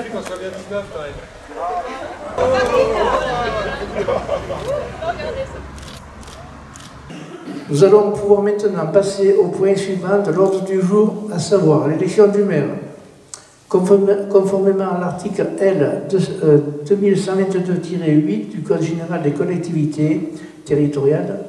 fallu qu'on soit bien 19 quand même. Nous allons pouvoir maintenant passer au point suivant de l'ordre du jour, à savoir l'élection du maire. Conformément à l'article L 2122-8 du Code général des collectivités territoriales,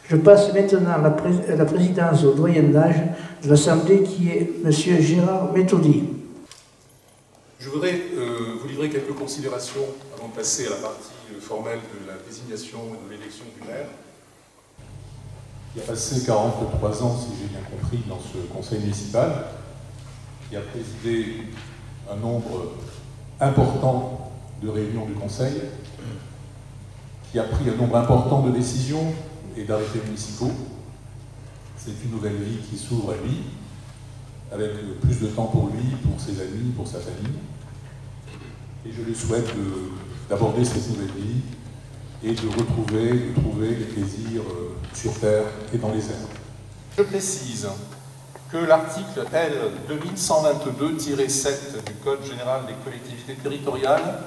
je passe maintenant la présidence au doyen d'âge de l'Assemblée qui est M. Gérard Méthody. Je voudrais vous livrer quelques considérations avant de passer à la partie formelle de la désignation et de l'élection du maire. Il a passé 43 ans, si j'ai bien compris, dans ce conseil municipal, qui a présidé un nombre important de réunions du conseil, qui a pris un nombre important de décisions et d'arrêtés municipaux. C'est une nouvelle vie qui s'ouvre à lui, avec plus de temps pour lui, pour ses amis, pour sa famille. Et je lui souhaite d'aborder cette nouvelle vie et de trouver les plaisirs sur terre et dans les airs. Je précise que l'article L 2122-7 du Code général des collectivités territoriales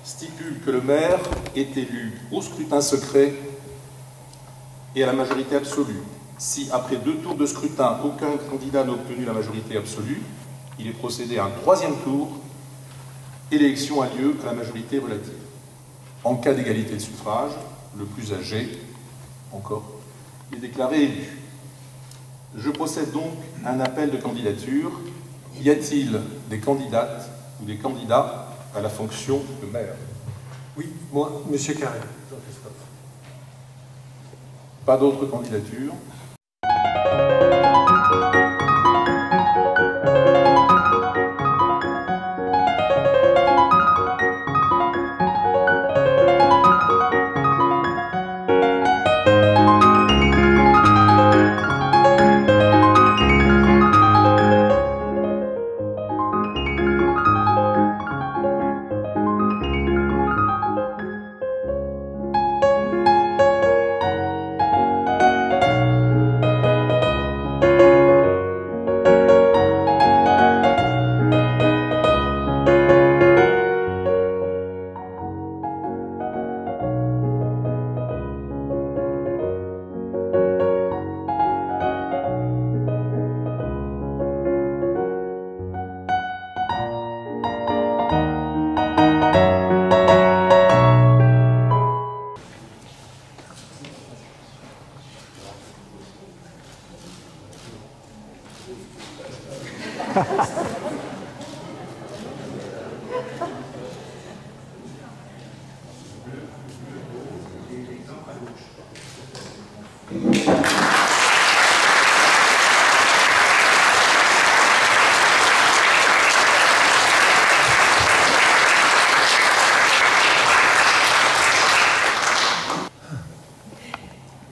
stipule que le maire est élu au scrutin secret et à la majorité absolue. Si, après 2 tours de scrutin, aucun candidat n'a obtenu la majorité absolue, il est procédé à un 3e tour et l'élection a lieu à la majorité relative. En cas d'égalité de suffrage, le plus âgé, encore, est déclaré élu. Je procède donc à un appel de candidature. Y a-t-il des candidates ou des candidats à la fonction de maire? Oui, moi, Monsieur Carré, Jean-Christophe. Pas d'autres candidatures?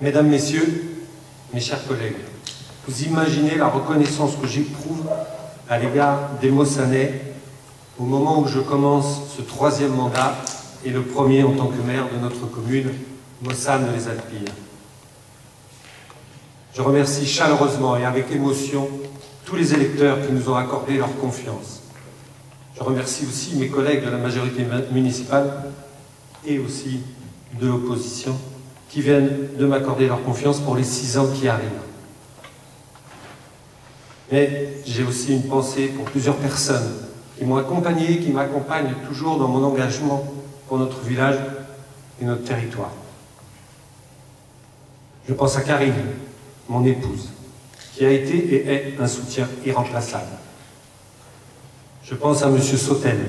Mesdames, Messieurs, mes chers collègues, vous imaginez la reconnaissance que j'éprouve à l'égard des Mossanais au moment où je commence ce 3e mandat et le premier en tant que maire de notre commune, Mossanne-les-Alpilles. Je remercie chaleureusement et avec émotion tous les électeurs qui nous ont accordé leur confiance. Je remercie aussi mes collègues de la majorité municipale et aussi de l'opposition qui viennent de m'accorder leur confiance pour les 6 ans qui arrivent. Mais j'ai aussi une pensée pour plusieurs personnes qui m'ont accompagné, qui m'accompagnent toujours dans mon engagement pour notre village et notre territoire. Je pense à Karine, mon épouse, qui a été et est un soutien irremplaçable. Je pense à M. Sautel,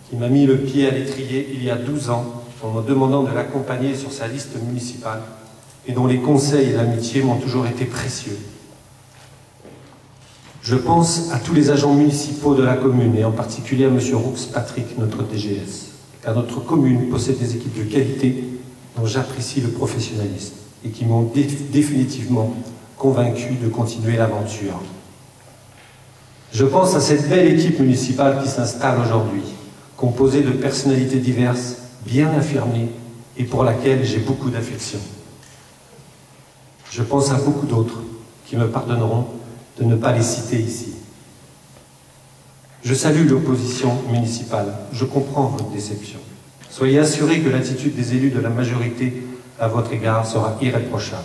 qui m'a mis le pied à l'étrier il y a 12 ans en me demandant de l'accompagner sur sa liste municipale et dont les conseils et l'amitié m'ont toujours été précieux. Je pense à tous les agents municipaux de la commune et en particulier à M. Roux Patrick, notre DGS, car notre commune possède des équipes de qualité dont j'apprécie le professionnalisme et qui m'ont définitivement convaincu de continuer l'aventure. Je pense à cette belle équipe municipale qui s'installe aujourd'hui, composée de personnalités diverses, bien affirmée et pour laquelle j'ai beaucoup d'affection. Je pense à beaucoup d'autres qui me pardonneront de ne pas les citer ici. Je salue l'opposition municipale. Je comprends votre déception. Soyez assurés que l'attitude des élus de la majorité à votre égard sera irréprochable.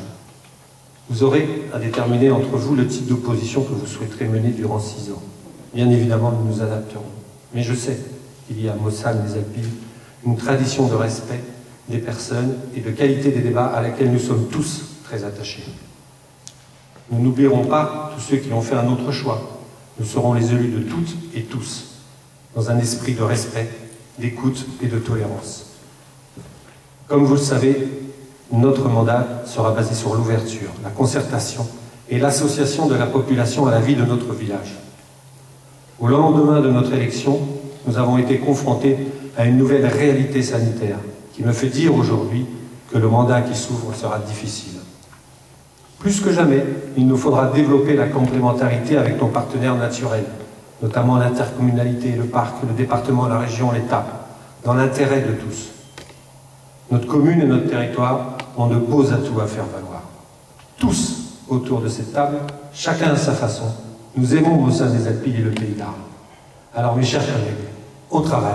Vous aurez à déterminer entre vous le type d'opposition que vous souhaiterez mener durant 6 ans. Bien évidemment, nous nous adapterons. Mais je sais qu'il y a à Mossalles-les-Alpilles une tradition de respect des personnes et de qualité des débats à laquelle nous sommes tous très attachés. Nous n'oublierons pas tous ceux qui ont fait un autre choix. Nous serons les élus de toutes et tous, dans un esprit de respect, d'écoute et de tolérance. Comme vous le savez, notre mandat sera basé sur l'ouverture, la concertation et l'association de la population à la vie de notre village. Au lendemain de notre élection, nous avons été confrontés à une nouvelle réalité sanitaire qui me fait dire aujourd'hui que le mandat qui s'ouvre sera difficile. Plus que jamais, il nous faudra développer la complémentarité avec nos partenaires naturels, notamment l'intercommunalité, le parc, le département, la région, l'État, dans l'intérêt de tous. Notre commune et notre territoire ont de beaux atouts à faire valoir. Tous, autour de cette table, chacun à sa façon, nous aimons Mossalles-les-Alpilles et le Pays d'Arles. Alors mes chers collègues, au travail.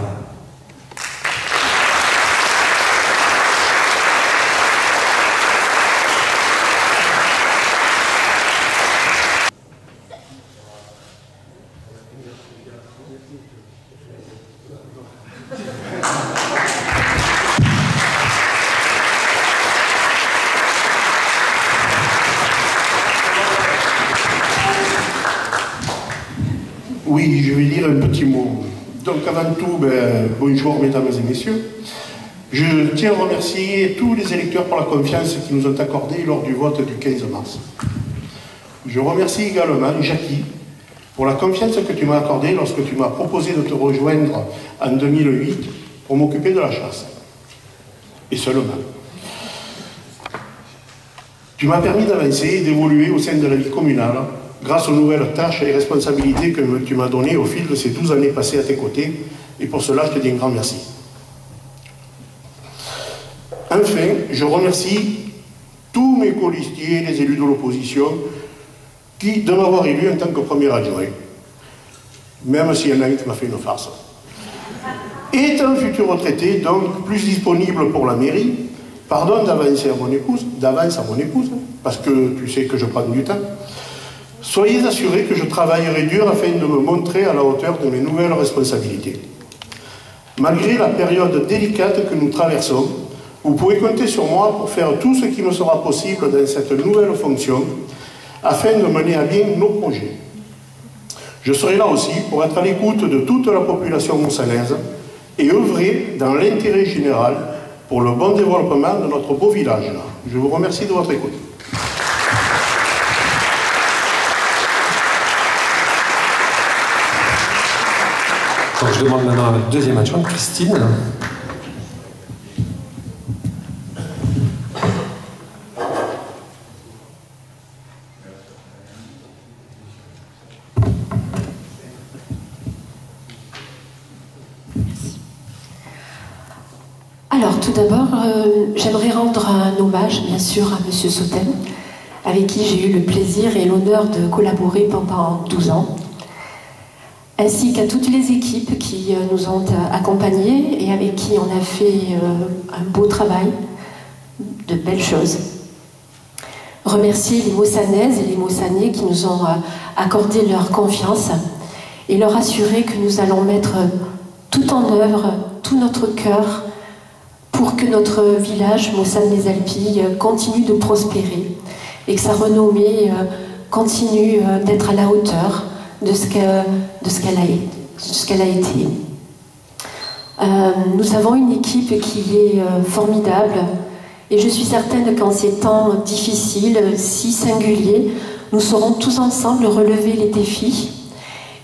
Oui, je vais dire un petit mot. Donc avant tout, bonjour mesdames et messieurs. Je tiens à remercier tous les électeurs pour la confiance qu'ils nous ont accordée lors du vote du 15 mars. Je remercie également Jackie pour la confiance que tu m'as accordée lorsque tu m'as proposé de te rejoindre en 2008 pour m'occuper de la chasse. Et seulement. Tu m'as permis d'avancer et d'évoluer au sein de la vie communale grâce aux nouvelles tâches et responsabilités que tu m'as données au fil de ces 12 années passées à tes côtés, et pour cela, je te dis un grand merci. Enfin, je remercie tous mes colistiers, les élus de l'opposition, de m'avoir élu en tant que premier adjoint, même s'il y en a un qui m'a fait une farce. Étant futur retraité, donc plus disponible pour la mairie, pardonne d'avance à mon épouse, parce que tu sais que je prends du temps. Soyez assurés que je travaillerai dur afin de me montrer à la hauteur de mes nouvelles responsabilités. Malgré la période délicate que nous traversons, vous pouvez compter sur moi pour faire tout ce qui me sera possible dans cette nouvelle fonction afin de mener à bien nos projets. Je serai là aussi pour être à l'écoute de toute la population mossallaise et œuvrer dans l'intérêt général pour le bon développement de notre beau village. Je vous remercie de votre écoute. Donc je demande maintenant à la deuxième adjointe, Christine. Alors tout d'abord, j'aimerais rendre un hommage bien sûr à Monsieur Sautel, avec qui j'ai eu le plaisir et l'honneur de collaborer pendant 12 ans. Ainsi qu'à toutes les équipes qui nous ont accompagnés et avec qui on a fait un beau travail, de belles choses. Remercier les Mossannaises et les Mossannais qui nous ont accordé leur confiance et leur assurer que nous allons mettre tout en œuvre, tout notre cœur pour que notre village, Mossalles-les-Alpilles, continue de prospérer et que sa renommée continue d'être à la hauteur de ce qu'elle a été. Nous avons une équipe qui est formidable et je suis certaine qu'en ces temps difficiles, si singuliers, nous saurons tous ensemble relever les défis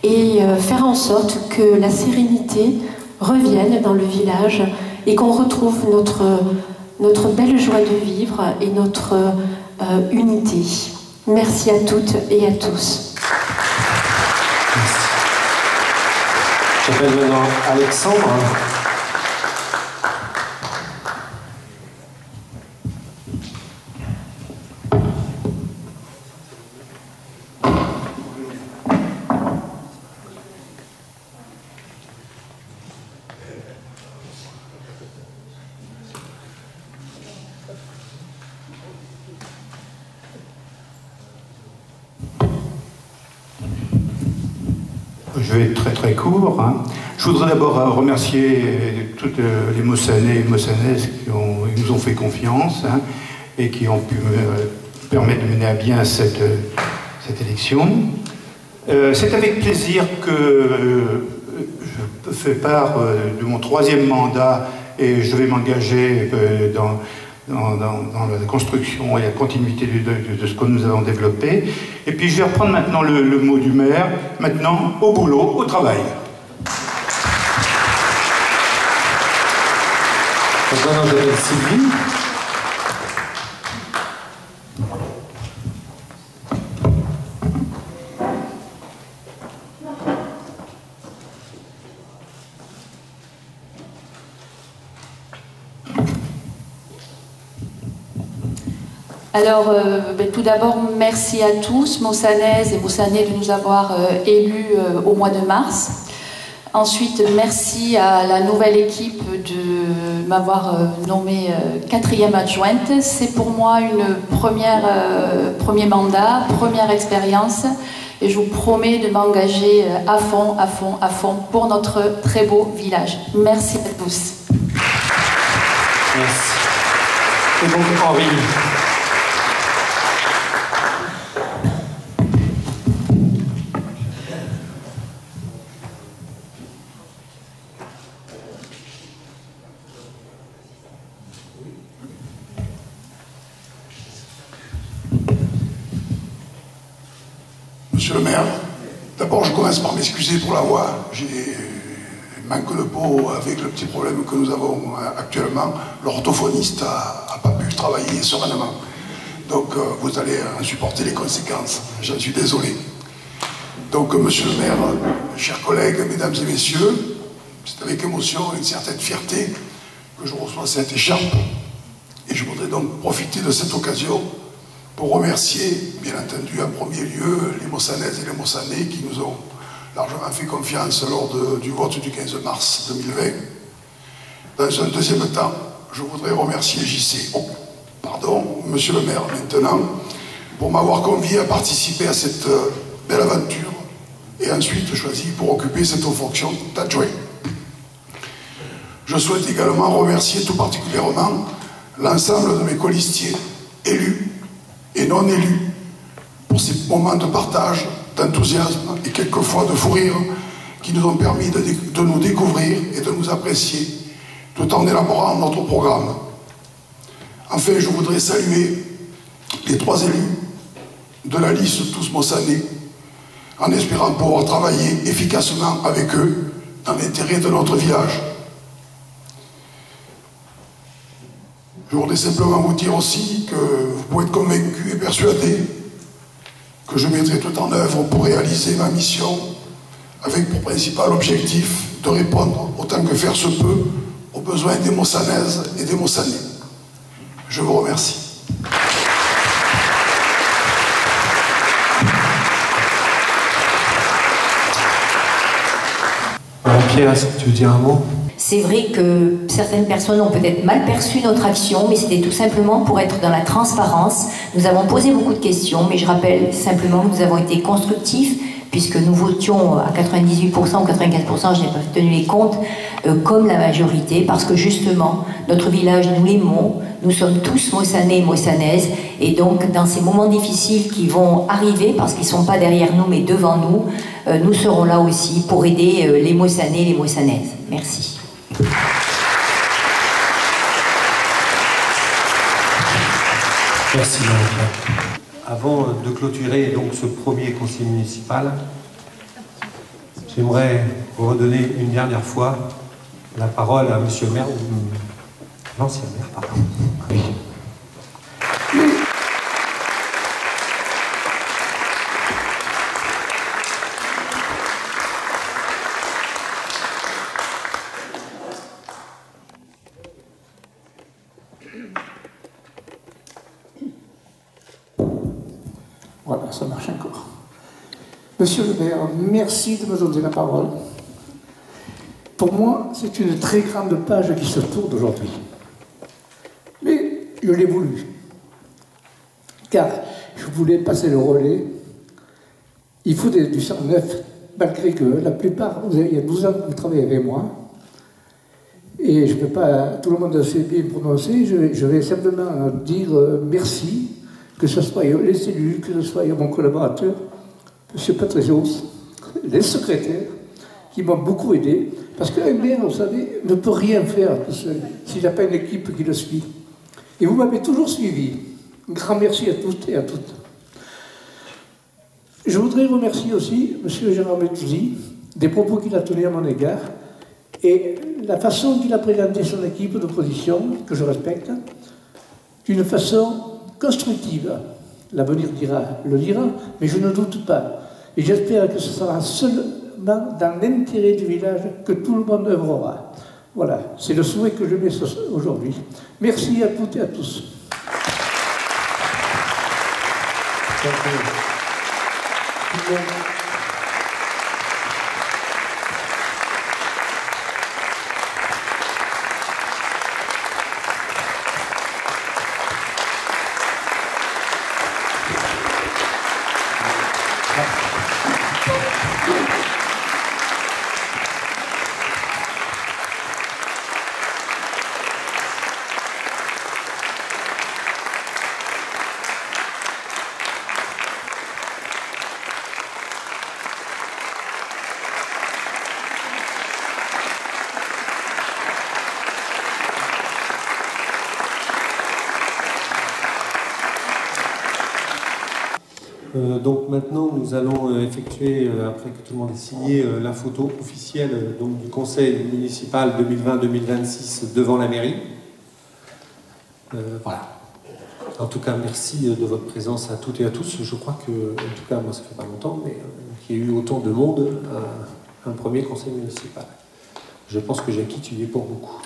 et faire en sorte que la sérénité revienne dans le village et qu'on retrouve notre belle joie de vivre et notre unité. Merci à toutes et à tous. J'appelle maintenant Alexandre. je vais être très très court. Hein. Je voudrais d'abord remercier toutes les Mossanais et Mossanaises qui nous ont fait confiance hein, et qui ont pu me permettre de mener à bien cette élection. C'est avec plaisir que je fais part de mon 3e mandat et je vais m'engager dans la construction et la continuité de ce que nous avons développé. Et puis je vais reprendre maintenant le mot du maire, maintenant au boulot, au travail. Maintenant, j'appelle Sylvie. Alors, tout d'abord, merci à tous, Mossanaises et Mossanais, de nous avoir élus au mois de mars. Ensuite, merci à la nouvelle équipe de m'avoir nommée 4e adjointe. C'est pour moi une premier mandat, première expérience, et je vous promets de m'engager à fond, à fond, à fond pour notre très beau village. Merci à tous. Merci. Et donc, Henri. Monsieur le maire, d'abord je commence par m'excuser pour la voix. J'ai manque de peau avec le petit problème que nous avons actuellement. L'orthophoniste n'a pas pu travailler sereinement. Donc vous allez en supporter les conséquences. J'en suis désolé. Donc monsieur le maire, chers collègues, mesdames et messieurs, c'est avec émotion et une certaine fierté que je reçois cette écharpe. Et je voudrais donc profiter de cette occasion pour remercier, bien entendu, en premier lieu, les Mossanaises et les Mossanais qui nous ont largement fait confiance lors du vote du 15 mars 2020. Dans un deuxième temps, je voudrais remercier monsieur le maire maintenant, pour m'avoir convié à participer à cette belle aventure et ensuite choisi pour occuper cette fonction d'adjoint. Je souhaite également remercier tout particulièrement l'ensemble de mes colistiers, élus et non élus, pour ces moments de partage, d'enthousiasme et quelquefois de fou rire qui nous ont permis de nous découvrir et de nous apprécier tout en élaborant notre programme. Enfin, je voudrais saluer les 3 élus de la liste Tous Mossanais en espérant pouvoir travailler efficacement avec eux dans l'intérêt de notre village. Je voudrais simplement vous dire aussi que vous pouvez être convaincus et persuadés que je mettrai tout en œuvre pour réaliser ma mission avec pour principal objectif de répondre autant que faire se peut aux besoins des Mossanaises et des Mossanais. Je vous remercie. Pierre, est-ce que tu veux dire un mot ? C'est vrai que certaines personnes ont peut-être mal perçu notre action, mais c'était tout simplement pour être dans la transparence. Nous avons posé beaucoup de questions, mais je rappelle simplement que nous avons été constructifs, puisque nous votions à 98% ou 95%, je n'ai pas tenu les comptes, comme la majorité, parce que justement, notre village, nous l'aimons, nous sommes tous Mossanais et Mossanaises, et donc dans ces moments difficiles qui vont arriver, parce qu'ils ne sont pas derrière nous, mais devant nous, nous serons là aussi pour aider les Mossanais et les Mossanaises. Merci. Merci Marie-Claire. Avant de clôturer donc ce premier conseil municipal, j'aimerais vous redonner une dernière fois la parole à monsieur le maire, ou l'ancien maire, pardon. Oui. Voilà, ça marche encore. Monsieur le maire, merci de me donner la parole. Pour moi, c'est une très grande page qui se tourne aujourd'hui. Mais je l'ai voulu. Car je voulais passer le relais. Il faut du sang neuf. malgré que la plupart, il y a 12 ans que vous travaillez avec moi, et je ne peux pas, tout le monde sait bien prononcer, je vais simplement dire merci, que ce soit les élus, que ce soit mon collaborateur, M. Patricios, les secrétaires, qui m'ont beaucoup aidé, parce qu'un maire, vous savez, ne peut rien faire tout seul, s'il n'a pas une équipe qui le suit. Et vous m'avez toujours suivi. Un grand merci à toutes et à toutes. Je voudrais remercier aussi M. Gérard Metouzi des propos qu'il a tenus à mon égard et la façon qu'il a présenté son équipe d'opposition, que je respecte, d'une façon constructive. L'avenir le dira, mais je ne doute pas. Et j'espère que ce sera seulement dans l'intérêt du village que tout le monde œuvrera. Voilà, c'est le souhait que je mets aujourd'hui. Merci à toutes et à tous. Donc maintenant, nous allons effectuer, après que tout le monde ait signé, la photo officielle donc, du Conseil municipal 2020-2026 devant la mairie. Voilà. En tout cas, merci de votre présence à toutes et à tous. Je crois que, en tout cas, moi ça fait pas longtemps, mais qu'il y a eu autant de monde à un premier conseil municipal. Je pense que Jackie, tu y es pour beaucoup.